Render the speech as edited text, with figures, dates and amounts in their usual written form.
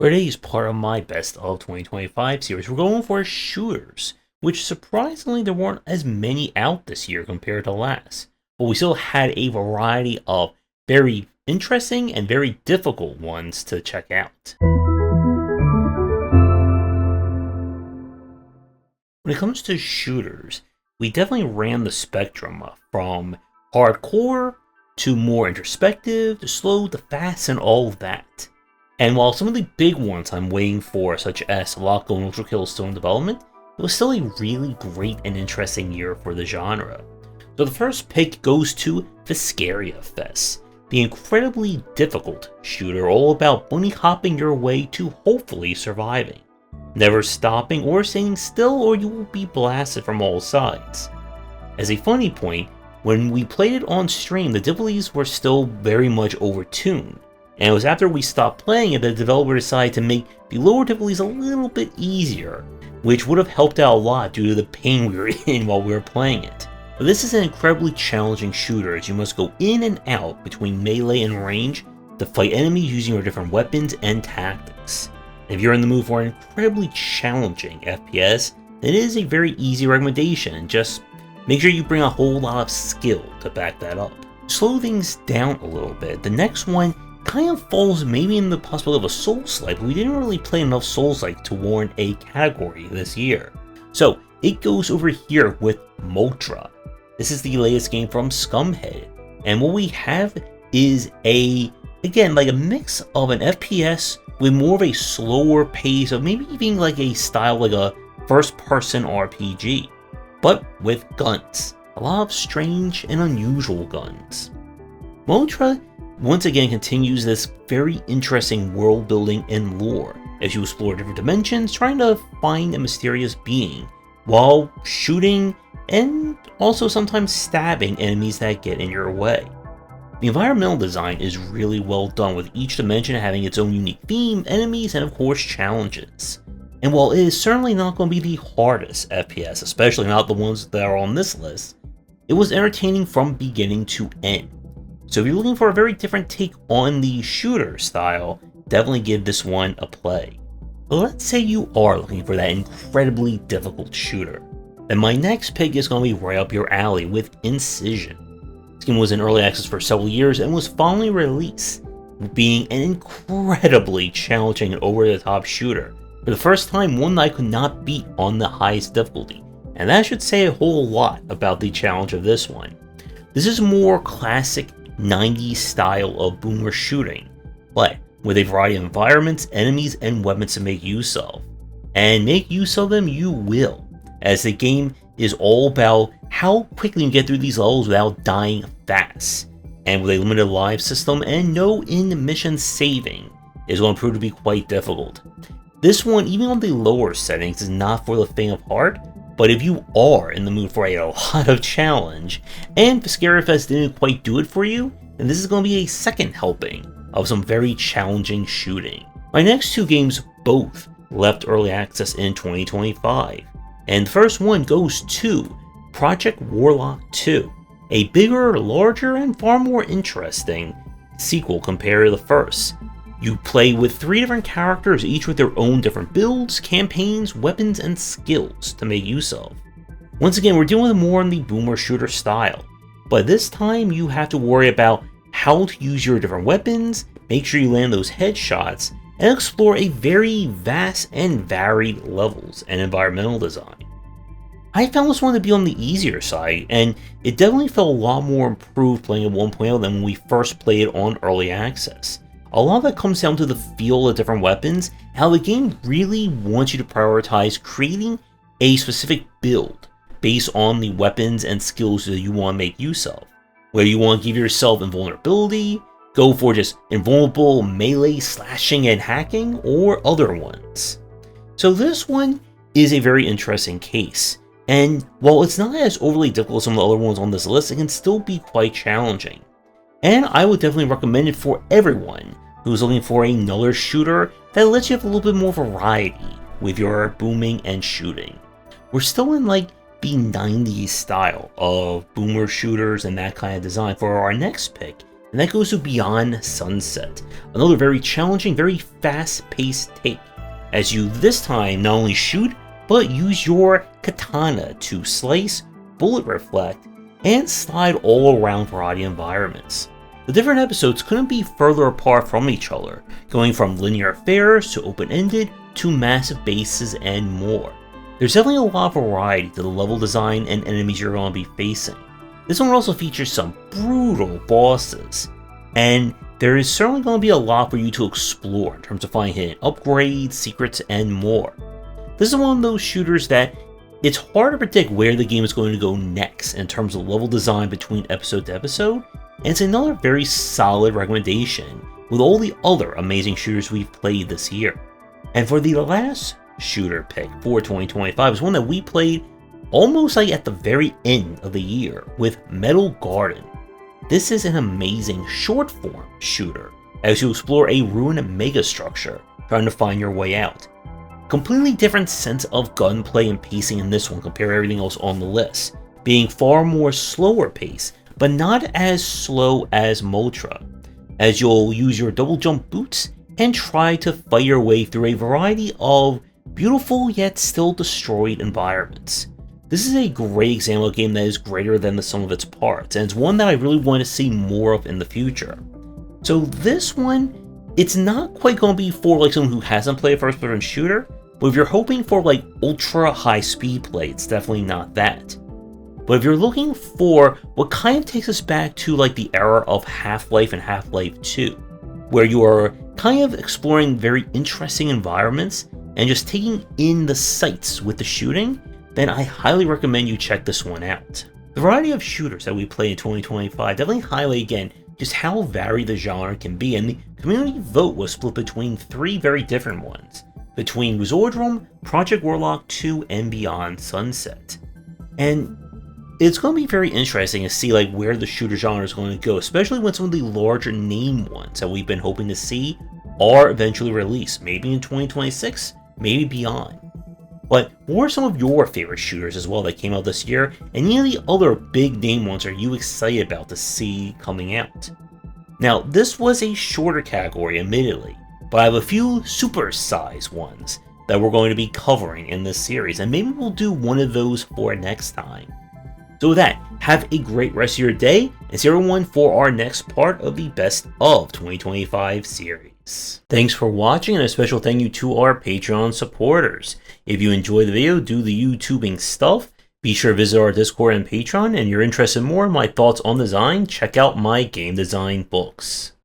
For today's part of my Best of 2025 series, we're going for shooters, which surprisingly there weren't as many out this year compared to last, but we still had a variety of very interesting and very difficult ones to check out. When it comes to shooters, we definitely ran the spectrum from hardcore to more introspective, to slow, to fast, and all of that. And while some of the big ones I'm waiting for, such as Warlock and Ultra Kill, is still in development, it was still a really great and interesting year for the genre. So the first pick goes to Viscerafest, the incredibly difficult shooter all about bunny hopping your way to hopefully surviving, never stopping or staying still or you will be blasted from all sides. As a funny point, when we played it on stream, the difficulties were still very much overtuned. And it was after we stopped playing it that the developer decided to make the lower difficulties a little bit easier, which would have helped out a lot due to the pain we were in while we were playing it. But this is an incredibly challenging shooter as you must go in and out between melee and range to fight enemies using your different weapons and tactics. If you're in the mood for an incredibly challenging FPS, then it is a very easy recommendation, and just make sure you bring a whole lot of skill to back that up. To slow things down a little bit, the next one kind of falls maybe in the possibility of a Souls-like, but we didn't really play enough Souls-like to warrant a category this year. So it goes over here with Mohrta. This is the latest game from Scumhead, and what we have is again, like a mix of an FPS with more of a slower pace of maybe even like a style like a first-person RPG, but with guns. A lot of strange and unusual guns. Mohrta once again continues this very interesting world building and lore as you explore different dimensions trying to find a mysterious being while shooting and also sometimes stabbing enemies that get in your way. The environmental design is really well done, with each dimension having its own unique theme, enemies, and of course challenges. And while it is certainly not going to be the hardest FPS, especially not the ones that are on this list, it was entertaining from beginning to end. So if you're looking for a very different take on the shooter style, definitely give this one a play. But let's say you are looking for that incredibly difficult shooter, then my next pick is going to be right up your alley with Incision. This game was in early access for several years and was finally released, being an incredibly challenging and over-the-top shooter. For the first time, one that I could not beat on the highest difficulty, and that should say a whole lot about the challenge of this one. This is more classic 90s style of boomer shooting, but with a variety of environments, enemies, and weapons to make use of. And make use of them you will, as the game is all about how quickly you get through these levels without dying fast. And with a limited life system and no in-mission saving, is going to prove to be quite difficult. This one, even on the lower settings, is not for the faint of heart, but if you are in the mood for a lot of challenge, and Viscerafest didn't quite do it for you, then this is going to be a second helping of some very challenging shooting. My next two games both left early access in 2025, and the first one goes to Project Warlock 2, a bigger, larger, and far more interesting sequel compared to the first. You play with 3 different characters, each with their own different builds, campaigns, weapons, and skills to make use of. Once again, we're dealing more in the boomer shooter style, but this time you have to worry about how to use your different weapons, make sure you land those headshots, and explore a very vast and varied levels and environmental design. I found this one to be on the easier side, and it definitely felt a lot more improved playing at 1.0 than when we first played it on early access. A lot of that comes down to the feel of different weapons, how the game really wants you to prioritize creating a specific build based on the weapons and skills that you want to make use of. Whether you want to give yourself invulnerability, go for just invulnerable melee slashing and hacking, or other ones. So this one is a very interesting case, and while it's not as overly difficult as some of the other ones on this list, it can still be quite challenging. And I would definitely recommend it for everyone who's looking for another shooter that lets you have a little bit more variety with your booming and shooting. We're still in like the 90s style of boomer shooters and that kind of design for our next pick, and that goes to Beyond Sunset, another very challenging, very fast-paced take, as you this time not only shoot, but use your katana to slice, bullet reflect, and slide all around a variety of environments. The different episodes couldn't be further apart from each other, going from linear affairs to open-ended to massive bases and more. There's definitely a lot of variety to the level design and enemies you're going to be facing. This one also features some brutal bosses, and there is certainly going to be a lot for you to explore in terms of finding hidden upgrades, secrets, and more. This is one of those shooters that it's hard to predict where the game is going to go next in terms of level design between episode to episode, and it's another very solid recommendation with all the other amazing shooters we've played this year. And for the last shooter pick for 2025 is one that we played almost like at the very end of the year with Metal Garden. This is an amazing short form shooter as you explore a ruined megastructure trying to find your way out. Completely different sense of gunplay and pacing in this one compared to everything else on the list, being far more slower pace, but not as slow as Mohrta, as you'll use your double jump boots and try to fight your way through a variety of beautiful yet still destroyed environments. This is a great example of a game that is greater than the sum of its parts, and it's one that I really want to see more of in the future. So this one, it's not quite going to be for like someone who hasn't played a first-person shooter, but if you're hoping for like ultra high speed play, it's definitely not that. But if you're looking for what kind of takes us back to like the era of Half-Life and Half-Life 2, where you are kind of exploring very interesting environments and just taking in the sights with the shooting, then I highly recommend you check this one out. The variety of shooters that we play in 2025 definitely highlight again just how varied the genre can be, and the community vote was split between 3 very different ones, between Zordrum, Project Warlock 2, and Beyond Sunset. And it's going to be very interesting to see like where the shooter genre is going to go, especially when some of the larger name ones that we've been hoping to see are eventually released, maybe in 2026, maybe beyond. But what are some of your favorite shooters as well that came out this year, and any of the other big name ones are you excited about to see coming out? Now, this was a shorter category, admittedly, but I have a few super-sized ones that we're going to be covering in this series, and maybe we'll do one of those for next time. So with that, have a great rest of your day, and see everyone for our next part of the Best of 2025 series. Thanks for watching, and a special thank you to our Patreon supporters. If you enjoyed the video, do the YouTubing stuff, be sure to visit our Discord and Patreon, and if you're interested in more in my thoughts on design, check out my game design books.